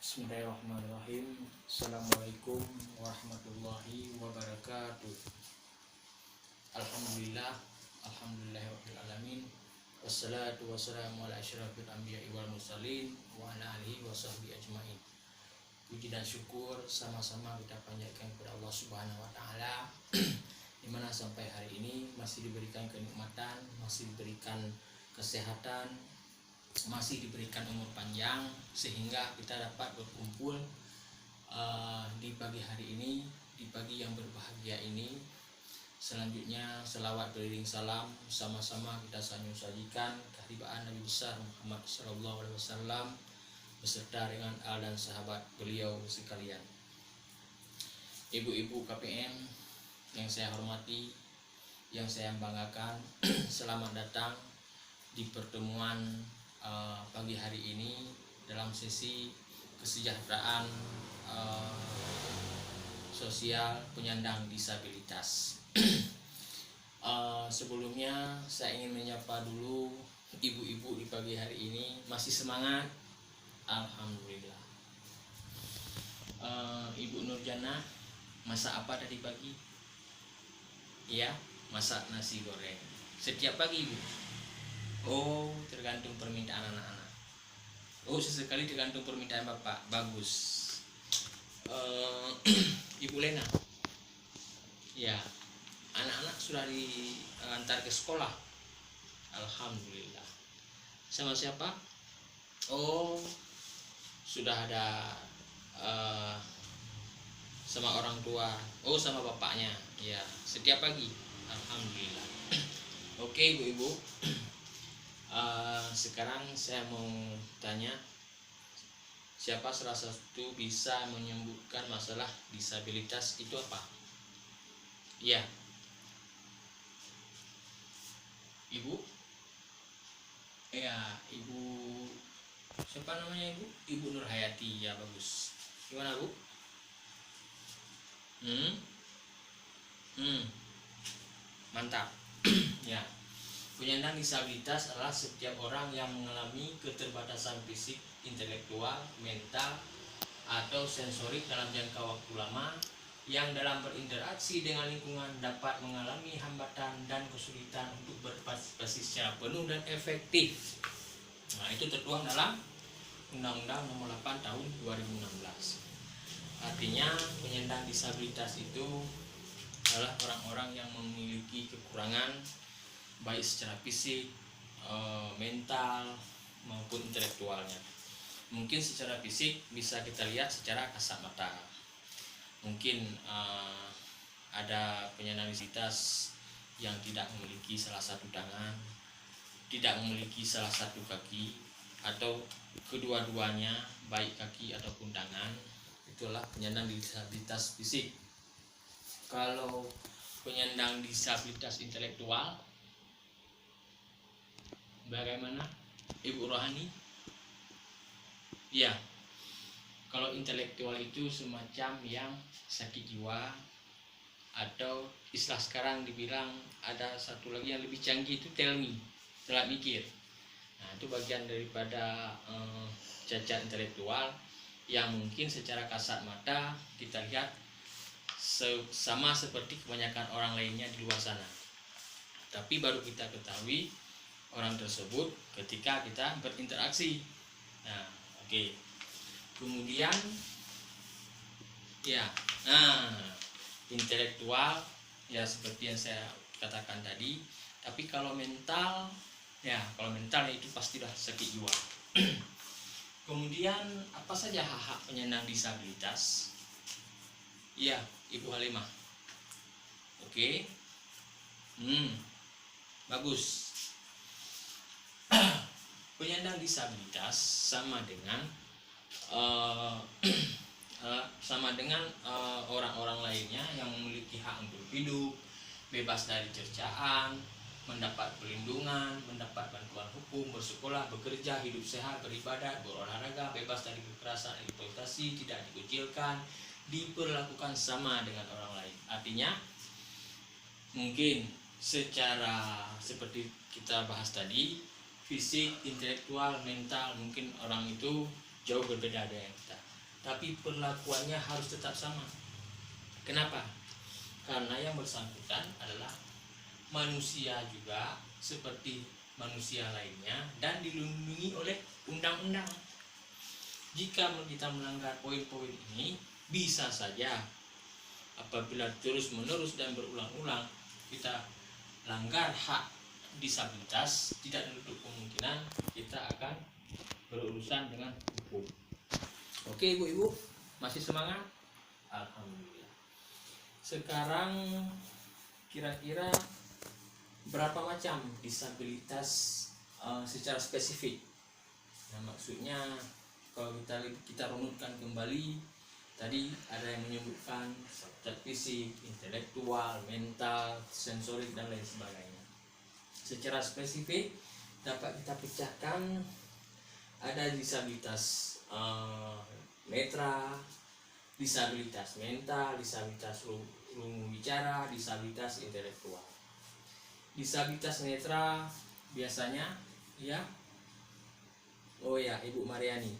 Bismillahirrahmanirrahim. Assalamualaikum warahmatullahi wabarakatuh. Alhamdulillah, alhamdulillahirabbil alamin. Wassalatu wassalamu ala asyrafil anbiya'i wal mursalin wa ala alihi washabbihi ajmain. Puji dan syukur sama-sama kita panjatkan kepada Allah Subhanahu wa taala di mana sampai hari ini masih diberikan kenikmatan, masih diberikan kesehatan, masih diberikan umur panjang sehingga kita dapat berkumpul di pagi hari ini, di pagi yang berbahagia ini. Selanjutnya selawat beriring salam sama-sama kita sajikan kehadiran Nabi besar Muhammad sallallahu alaihi wasallam beserta dengan al dan sahabat beliau sekalian. Ibu-ibu KPM yang saya hormati, yang saya banggakan, selamat datang di pertemuan pagi hari ini dalam sesi kesejahteraan sosial penyandang disabilitas. Sebelumnya saya ingin menyapa dulu ibu-ibu di pagi hari ini. Masih semangat? Alhamdulillah. Ibu Nurjana masak apa tadi pagi? Iya, masak nasi goreng. Setiap pagi, Ibu? Oh, tergantung permintaan anak-anak. Oh, sesekali tergantung permintaan Bapak. Bagus. Ibu Lena. Ya, anak-anak sudah diantar ke sekolah. Alhamdulillah. Sama siapa? Oh, sudah ada sama orang tua. Oh, sama bapaknya. Ya, setiap pagi. Alhamdulillah. Oke, ibu-ibu. Sekarang saya mau tanya, siapa salah satu bisa menyebutkan masalah disabilitas itu apa? Iya, Ibu? Ya, Ibu siapa namanya Ibu? Ibu Nurhayati. Ya, bagus. Gimana, Bu? Mantap. Ya. Penyandang disabilitas adalah setiap orang yang mengalami keterbatasan fisik, intelektual, mental, atau sensorik dalam jangka waktu lama yang dalam berinteraksi dengan lingkungan dapat mengalami hambatan dan kesulitan untuk berpartisipasi secara penuh dan efektif. Nah, itu tertuang dalam Undang-Undang Nomor 8 Tahun 2016. Artinya penyandang disabilitas itu adalah orang-orang yang memiliki kekurangan baik secara fisik, mental maupun intelektualnya. Mungkin secara fisik bisa kita lihat secara kasat mata. Mungkin ada penyandang disabilitas yang tidak memiliki salah satu tangan, tidak memiliki salah satu kaki, atau kedua-duanya baik kaki ataupun tangan. Itulah penyandang disabilitas fisik. Kalau penyandang disabilitas intelektual, bagaimana Ibu Rohani? Ya, kalau intelektual itu semacam yang sakit jiwa, atau istilah sekarang dibilang ada satu lagi yang lebih canggih itu telat mikir. Nah, itu bagian daripada cacat intelektual yang mungkin secara kasat mata kita lihat sama seperti kebanyakan orang lainnya di luar sana. Tapi baru kita ketahui orang tersebut ketika kita berinteraksi. Nah, oke. Kemudian ya, intelektual ya seperti yang saya katakan tadi. Tapi kalau mental, ya kalau mental itu pastilah sakit jiwa. Kemudian apa saja hak-hak penyandang disabilitas? Ya, Ibu Halimah. Oke. Bagus. Penyandang disabilitas sama dengan orang-orang lainnya yang memiliki hak untuk hidup, bebas dari cercaan, mendapat perlindungan, mendapat bantuan hukum, bersekolah, bekerja, hidup sehat, beribadah, berolahraga, bebas dari kekerasan, eksploitasi, tidak dikucilkan, diperlakukan sama dengan orang lain. Artinya mungkin secara seperti kita bahas tadi, fisik, intelektual, mental, mungkin orang itu jauh berbeda dengan kita. tapi perlakuannya harus tetap sama. Kenapa? Karena yang bersangkutan adalah manusia juga seperti manusia lainnya dan dilindungi oleh undang-undang. Jika kita melanggar poin-poin ini, bisa saja apabila terus-menerus dan berulang-ulang kita langgar hak disabilitas, tidak menutup kemungkinan kita akan berurusan dengan hukum. Oke ibu-ibu, masih semangat? Alhamdulillah. Sekarang kira-kira berapa macam disabilitas secara spesifik? Nah, maksudnya kalau kita runutkan kembali, tadi ada yang menyebutkan cacat fisik, intelektual, mental, sensorik dan lain sebagainya. Secara spesifik dapat kita pecahkan, ada disabilitas netra, disabilitas mental, disabilitas lungu bicara, disabilitas intelektual. Disabilitas netra biasanya ya, oh ya Ibu Mariani,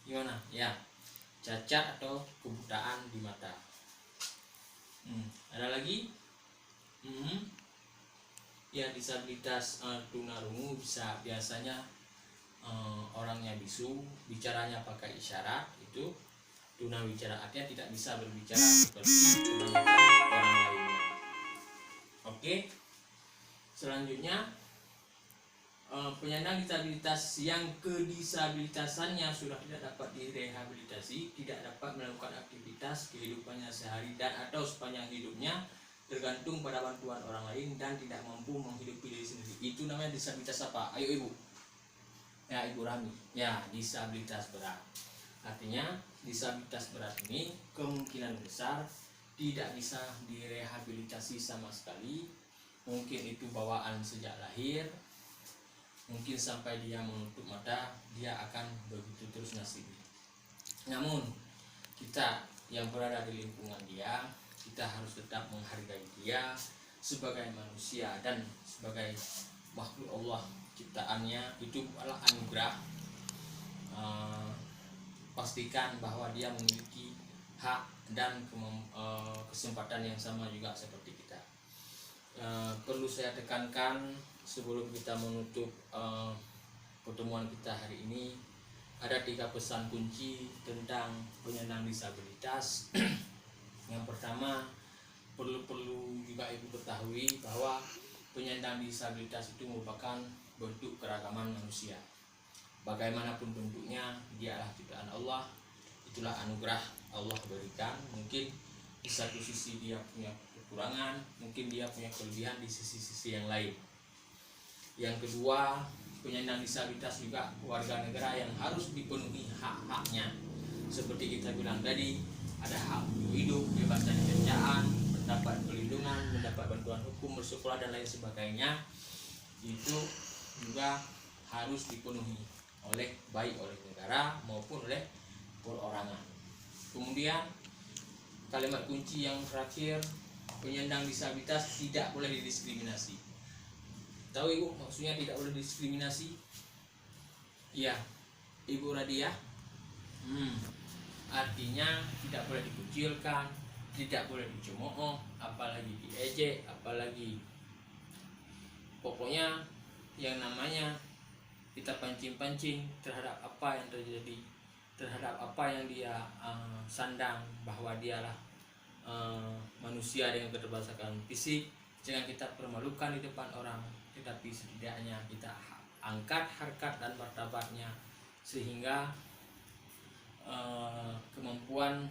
gimana ya, cacat atau kebutaan di mata. Ada lagi? Ya, disabilitas tunarungu bisa biasanya orangnya bisu, bicaranya pakai isyarat, itu tunawicara, artinya tidak bisa berbicara seperti kebanyakan orang lainnya. Oke, selanjutnya penyandang disabilitas yang kedisabilitasannya sudah tidak dapat direhabilitasi, tidak dapat melakukan aktivitas kehidupannya sehari dan atau sepanjang hidupnya, tergantung pada bantuan orang lain dan tidak mampu menghidupi diri sendiri. Itu namanya disabilitas apa? Ayo ibu. Ya Ibu Rami. Ya, disabilitas berat. Artinya disabilitas berat ini kemungkinan besar tidak bisa direhabilitasi sama sekali. Mungkin itu bawaan sejak lahir. Mungkin sampai dia menutup mata, dia akan begitu terus nasibnya. Namun kita yang berada di lingkungan dia, kita harus tetap menghargai dia sebagai manusia dan sebagai makhluk Allah ciptaannya, itu adalah anugerah. Pastikan bahwa dia memiliki hak dan kesempatan yang sama juga seperti kita. Perlu saya tekankan sebelum kita menutup pertemuan kita hari ini, ada 3 pesan kunci tentang penyandang disabilitas. Yang pertama, perlu juga ibu ketahui bahwa penyandang disabilitas itu merupakan bentuk keragaman manusia. Bagaimanapun bentuknya, dia adalah ciptaan Allah. Itulah anugerah Allah berikan. Mungkin di satu sisi dia punya kekurangan, mungkin dia punya kelebihan di sisi-sisi yang lain. Yang kedua, penyandang disabilitas juga warga negara yang harus dipenuhi hak-haknya. Seperti kita bilang tadi, ada hak hidup, bebas dari kerjaan, mendapat perlindungan, mendapat bantuan hukum, bersekolah dan lain sebagainya. Itu juga harus dipenuhi baik oleh negara maupun oleh perorangan. Kemudian kalimat kunci yang terakhir, penyandang disabilitas tidak boleh didiskriminasi. Tahu ibu maksudnya tidak boleh didiskriminasi? Iya, Ibu Radia. Artinya tidak boleh dikucilkan, tidak boleh dicemooh, apalagi diejek, apalagi pokoknya yang namanya kita pancing-pancing terhadap apa yang terjadi, terhadap apa yang dia sandang bahwa dialah manusia dengan keterbatasan fisik, jangan kita permalukan di depan orang, tetapi setidaknya kita angkat harkat dan martabatnya sehingga kemampuan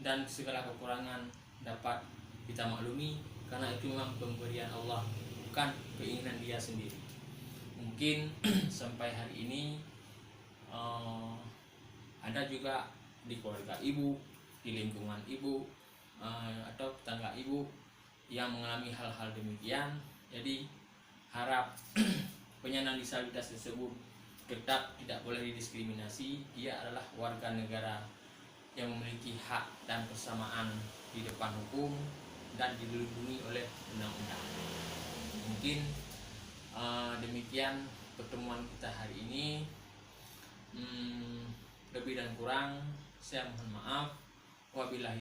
dan segala kekurangan dapat kita maklumi, karena itu memang pemberian Allah, bukan keinginan dia sendiri. Mungkin sampai hari ini ada juga di keluarga ibu, di lingkungan ibu atau tetangga ibu yang mengalami hal-hal demikian. Jadi harap penyandang disabilitas tersebut tetap tidak boleh didiskriminasi. Dia adalah warga negara yang memiliki hak dan persamaan di depan hukum dan dilindungi oleh undang-undang. Mungkin demikian pertemuan kita hari ini. Lebih dan kurang Saya mohon maaf. Wabillahi